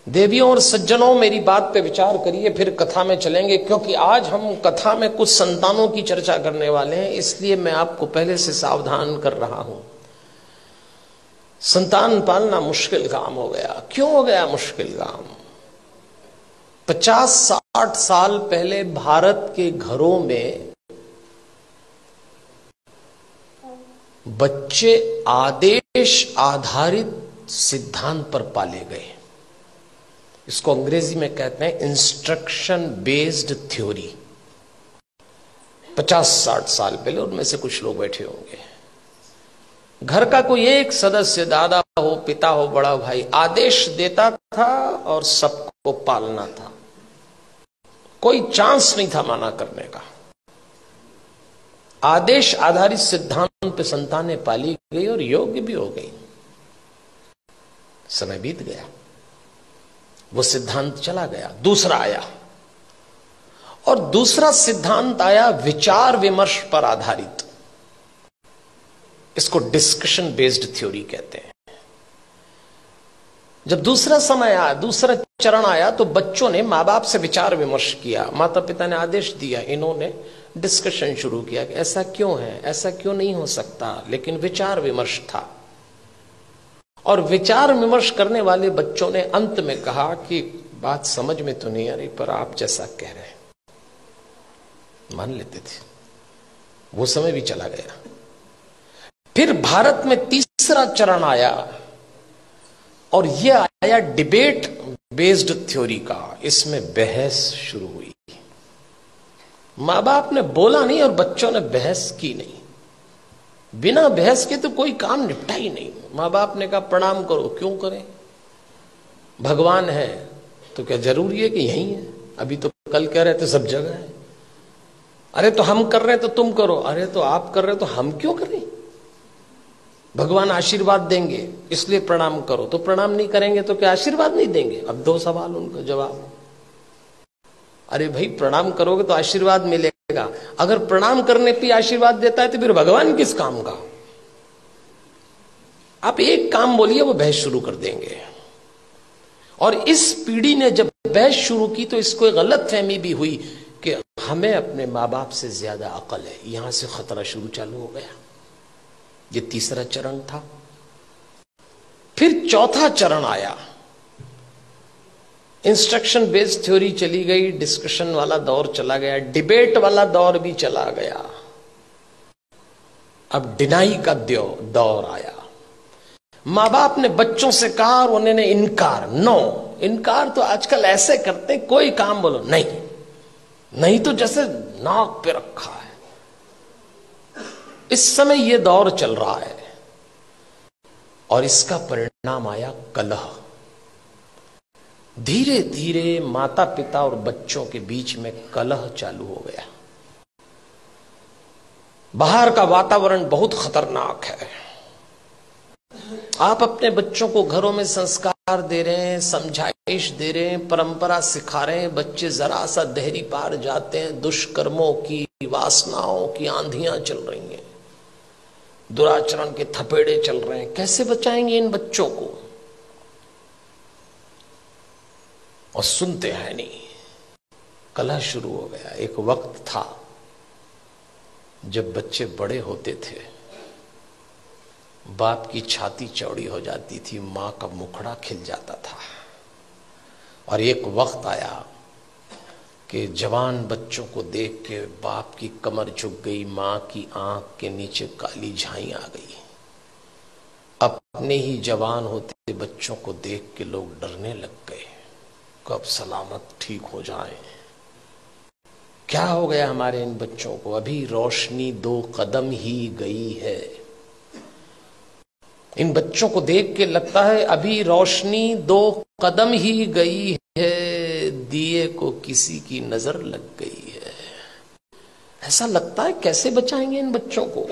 देवियों और सज्जनों, मेरी बात पे विचार करिए, फिर कथा में चलेंगे, क्योंकि आज हम कथा में कुछ संतानों की चर्चा करने वाले हैं, इसलिए मैं आपको पहले से सावधान कर रहा हूं। संतान पालना मुश्किल काम हो गया। क्यों हो गया मुश्किल काम? 50-60 साल पहले भारत के घरों में बच्चे आदेश आधारित सिद्धांत पर पाले गए। इसको अंग्रेजी में कहते हैं इंस्ट्रक्शन बेस्ड थ्योरी। 50-60 साल पहले, उनमें से कुछ लोग बैठे होंगे, घर का कोई एक सदस्य, दादा हो, पिता हो, बड़ा भाई, आदेश देता था और सबको पालना था। कोई चांस नहीं था मना करने का। आदेश आधारित सिद्धांत पे संतानें पाली गई और योग्य भी हो गई। समय बीत गया, वो सिद्धांत चला गया, दूसरा आया, और दूसरा सिद्धांत आया विचार विमर्श पर आधारित। इसको डिस्कशन बेस्ड थ्योरी कहते हैं। जब दूसरा समय आया, दूसरा चरण आया, तो बच्चों ने मां बाप से विचार विमर्श किया। माता पिता ने आदेश दिया, इन्होंने डिस्कशन शुरू किया कि ऐसा क्यों है, ऐसा क्यों नहीं हो सकता, लेकिन विचार विमर्श था। और विचार विमर्श करने वाले बच्चों ने अंत में कहा कि बात समझ में तो नहीं आ रही, पर आप जैसा कह रहे हैं मान लेते थे। वो समय भी चला गया। फिर भारत में तीसरा चरण आया, और यह आया डिबेट बेस्ड थ्योरी का। इसमें बहस शुरू हुई। मां बाप ने बोला नहीं और बच्चों ने बहस की नहीं। बिना बहस के तो कोई काम निपटा ही नहीं। मां बाप ने कहा प्रणाम करो, क्यों करें? भगवान है तो क्या जरूरी है कि यही है? अभी तो कल कह रहे थे सब जगह है। अरे तो हम कर रहे हैं तो तुम करो। अरे तो आप कर रहे हो तो हम क्यों करें? भगवान आशीर्वाद देंगे इसलिए प्रणाम करो। तो प्रणाम नहीं करेंगे तो क्या आशीर्वाद नहीं देंगे? अब दो सवाल, उनका जवाब। अरे भाई, प्रणाम करोगे तो आशीर्वाद मिलेगा। अगर प्रणाम करने पे आशीर्वाद देता है तो फिर भगवान किस काम का? आप एक काम बोलिए, वो बहस शुरू कर देंगे। और इस पीढ़ी ने जब बहस शुरू की तो इसको एक गलत फहमी भी हुई कि हमें अपने मां बाप से ज्यादा अकल है। यहां से खतरा शुरू चालू हो गया। ये तीसरा चरण था। फिर चौथा चरण आया। इंस्ट्रक्शन बेस्ड थ्योरी चली गई, डिस्कशन वाला दौर चला गया, डिबेट वाला दौर भी चला गया। अब डिनाई का दौर आया। मां बाप ने बच्चों से कहा और उन्होंने इनकार। नो, इनकार तो आजकल ऐसे करते हैं, कोई काम बोलो नहीं, नहीं तो जैसे नाक पे रखा है। इस समय यह दौर चल रहा है और इसका परिणाम आया कलह। धीरे धीरे माता पिता और बच्चों के बीच में कलह चालू हो गया। बाहर का वातावरण बहुत खतरनाक है। आप अपने बच्चों को घरों में संस्कार दे रहे हैं, समझाइश दे रहे हैं, परंपरा सिखा रहे हैं, बच्चे जरा सा देहरी पार जाते हैं, दुष्कर्मों की, वासनाओं की आंधियां चल रही हैं, दुराचरण के थपेड़े चल रहे हैं। कैसे बचाएंगे इन बच्चों को? और सुनते हैं नहीं। कलह शुरू हो गया। एक वक्त था जब बच्चे बड़े होते थे, बाप की छाती चौड़ी हो जाती थी, मां का मुखड़ा खिल जाता था। और एक वक्त आया कि जवान बच्चों को देख के बाप की कमर झुक गई, मां की आंख के नीचे काली झाई आ गई। अपने ही जवान होते बच्चों को देख के लोग डरने लग गए, कब सलामत ठीक हो जाए। क्या हो गया हमारे इन बच्चों को? अभी रोशनी 2 कदम ही गई है। इन बच्चों को देख के लगता है अभी रोशनी 2 कदम ही गई है, दिए को किसी की नजर लग गई है। ऐसा लगता है। कैसे बचाएंगे इन बच्चों को?